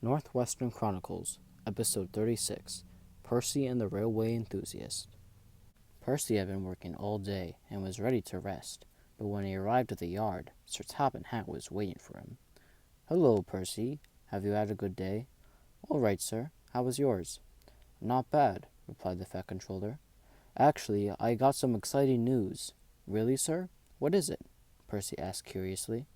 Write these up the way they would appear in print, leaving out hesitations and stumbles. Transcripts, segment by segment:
Northwestern Chronicles, Episode 36, Percy and the Railway Enthusiast. Percy had been working all day and was ready to rest, but when he arrived at the yard, Sir Topham Hatt was waiting for him. "Hello, Percy. Have you had a good day?" "All right, sir. How was yours?" "Not bad," replied the Fat Controller. "Actually, I got some exciting news." "Really, sir? What is it?" Percy asked curiously.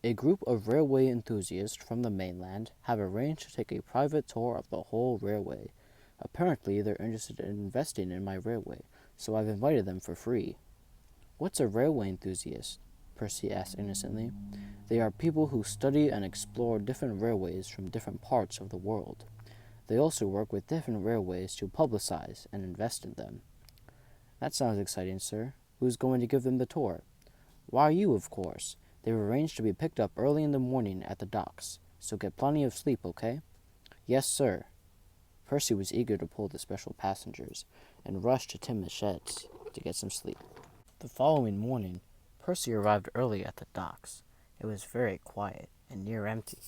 "A group of railway enthusiasts from the mainland have arranged to take a private tour of the whole railway. Apparently, they're interested in investing in my railway, so I've invited them for free." "What's a railway enthusiast?" Percy asked innocently. "They are people who study and explore different railways from different parts of the world. They also work with different railways to publicize and invest in them." "That sounds exciting, sir. Who's going to give them the tour?" "Why, you, of course. They've arranged to be picked up early in the morning at the docks, so get plenty of sleep, okay?" "Yes, sir." Percy was eager to pull the special passengers and rushed to Tim's sheds to get some sleep. The following morning, Percy arrived early at the docks. It was very quiet and near empty.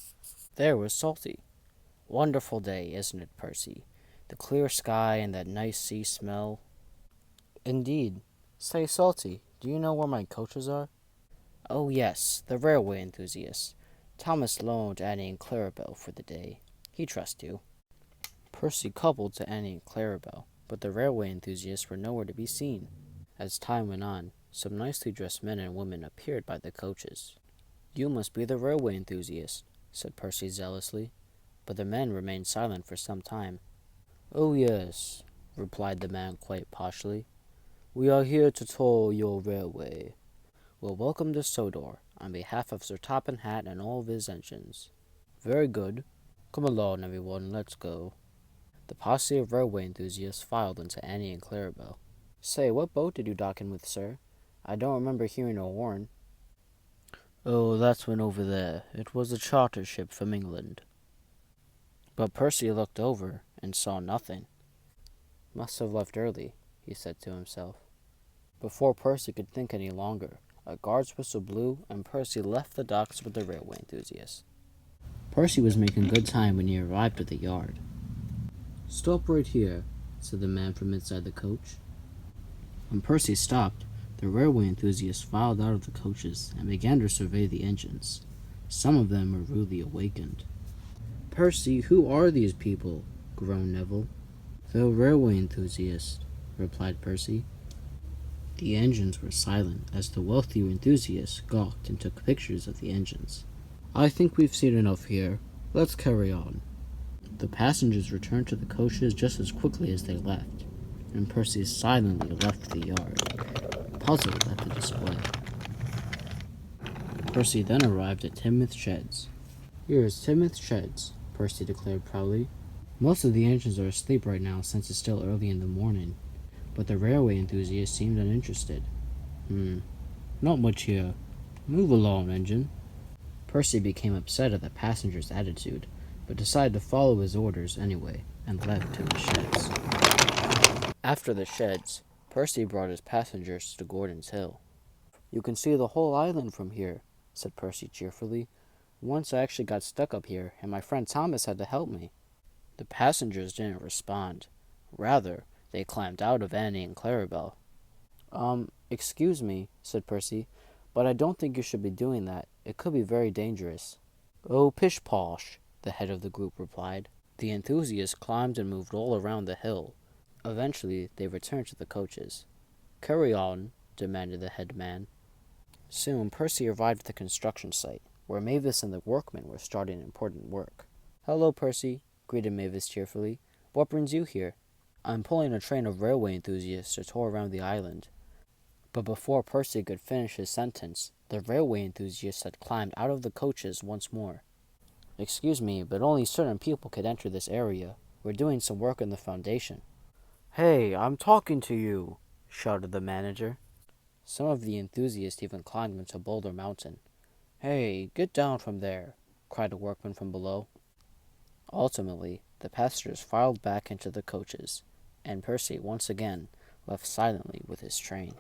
There was Salty. "Wonderful day, isn't it, Percy? The clear sky and that nice sea smell." "Indeed. Say, Salty, do you know where my coaches are?" "Oh, yes, the railway enthusiasts. Thomas loaned Annie and Clarabelle for the day. He trusts you." Percy coupled to Annie and Clarabelle, but the railway enthusiasts were nowhere to be seen. As time went on, some nicely dressed men and women appeared by the coaches. "You must be the railway enthusiast," said Percy zealously, but the men remained silent for some time. "Oh, yes," replied the man quite poshly. "We are here to tour your railway. Well, welcome to Sodor, on behalf of Sir Topham Hatt and all of his engines." "Very good. Come along, everyone, let's go." The posse of railway enthusiasts filed into Annie and Clarabelle. "Say, what boat did you dock in with, sir? I don't remember hearing a horn." "Oh, that's one over there. It was a charter ship from England." But Percy looked over and saw nothing. "Must have left early," he said to himself. Before Percy could think any longer, a guard's whistle blew, and Percy left the docks with the railway enthusiast. Percy was making good time when he arrived at the yard. "Stop right here," said the man from inside the coach. When Percy stopped, the railway enthusiasts filed out of the coaches and began to survey the engines. Some of them were rudely awakened. "Percy, who are these people?" groaned Neville. "The railway enthusiasts," replied Percy. The engines were silent as the wealthier enthusiasts gawked and took pictures of the engines. "I think we've seen enough here. Let's carry on." The passengers returned to the coaches just as quickly as they left, and Percy silently left the yard, puzzled at the display. Percy then arrived at Timothy's sheds. "Here is Timothy's sheds," Percy declared proudly. "Most of the engines are asleep right now since it's still early in the morning, but the railway enthusiasts seemed uninterested. Not much here. Move along, engine." Percy became upset at the passenger's attitude, but decided to follow his orders anyway and left to his sheds. After the sheds, Percy brought his passengers to Gordon's Hill. "You can see the whole island from here," said Percy cheerfully. "Once I actually got stuck up here, and my friend Thomas had to help me." The passengers didn't respond. Rather, they climbed out of Annie and Clarabelle. Excuse me," said Percy, "but I don't think you should be doing that. It could be very dangerous." "Oh, pish-posh," the head of the group replied. The enthusiasts climbed and moved all around the hill. Eventually, they returned to the coaches. "Carry on," demanded the head man. Soon, Percy arrived at the construction site, where Mavis and the workmen were starting important work. "Hello, Percy," greeted Mavis cheerfully. "What brings you here?" "I'm pulling a train of railway enthusiasts to tour around the island." But before Percy could finish his sentence, the railway enthusiasts had climbed out of the coaches once more. "Excuse me, but only certain people could enter this area. We're doing some work in the foundation." "Hey, I'm talking to you!" shouted the manager. Some of the enthusiasts even climbed into Boulder Mountain. "Hey, get down from there!" cried a workman from below. Ultimately, the passengers filed back into the coaches, and Percy once again left silently with his train.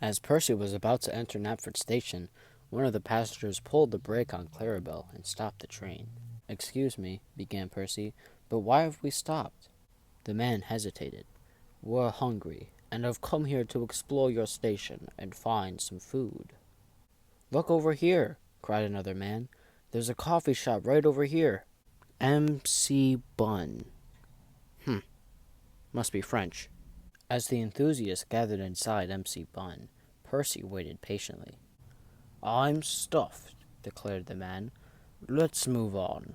As Percy was about to enter Knapford Station, one of the passengers pulled the brake on Clarabelle and stopped the train. "Excuse me," began Percy, "but why have we stopped?" The man hesitated. "We're hungry, and have come here to explore your station and find some food." "Look over here!" cried another man. "There's a coffee shop right over here. M.C. Bun. Must be French." As the enthusiasts gathered inside M.C. Bun, Percy waited patiently. "I'm stuffed," declared the man. "Let's move on."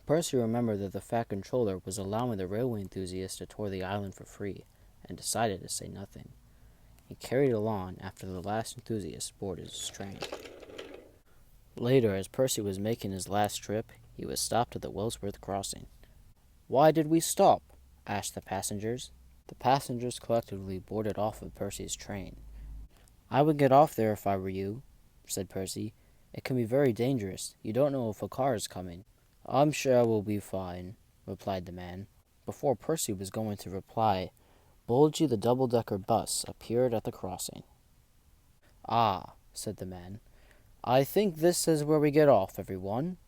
Percy remembered that the Fat Controller was allowing the railway enthusiast to tour the island for free, and decided to say nothing. He carried along after the last enthusiast boarded his train. Later, as Percy was making his last trip, he was stopped at the Wellsworth crossing. "Why did we stop?" asked the passengers. The passengers collectively boarded off of Percy's train. "I would get off there if I were you," said Percy. "It can be very dangerous. You don't know if a car is coming." "I'm sure we'll be fine," replied the man. Before Percy was going to reply, Bulgy the double-decker bus appeared at the crossing. "Ah," said the man, "I think this is where we get off, everyone."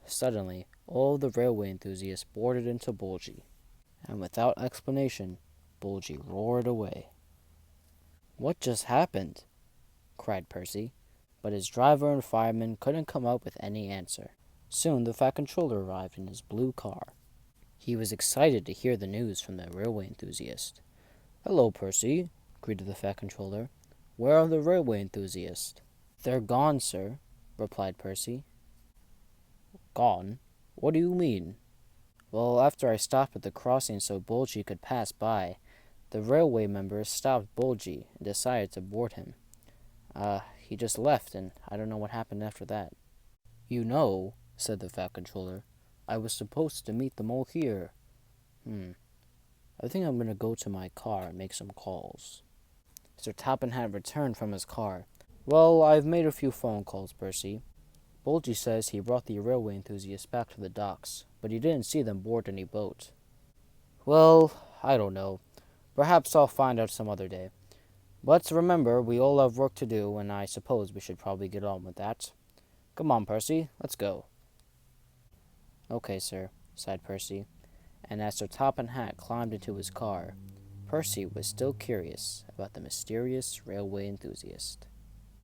Suddenly, all the railway enthusiasts boarded into Bulgy, and without explanation, Bulgy roared away. "What just happened?" cried Percy, but his driver and fireman couldn't come up with any answer. Soon the Fat Controller arrived in his blue car. He was excited to hear the news from the railway enthusiast. "Hello, Percy," greeted the Fat Controller. "Where are the railway enthusiasts?" "They're gone, sir," replied Percy. "Gone? What do you mean?" "Well, after I stopped at the crossing so Bulgy could pass by, the railway members stopped Bulgy and decided to board him. He just left, and I don't know what happened after that." "You know," said the Fat Controller, "I was supposed to meet them all here. I think I'm going to go to my car and make some calls." Sir Topham Hatt returned from his car. "Well, I've made a few phone calls, Percy. Bulgy says he brought the railway enthusiasts back to the docks, but he didn't see them board any boat." "Well, I don't know. Perhaps I'll find out some other day. But remember, we all have work to do, and I suppose we should probably get on with that. Come on, Percy, let's go." "Okay, sir," sighed Percy, and as Sir Topham Hatt climbed into his car, Percy was still curious about the mysterious railway enthusiast.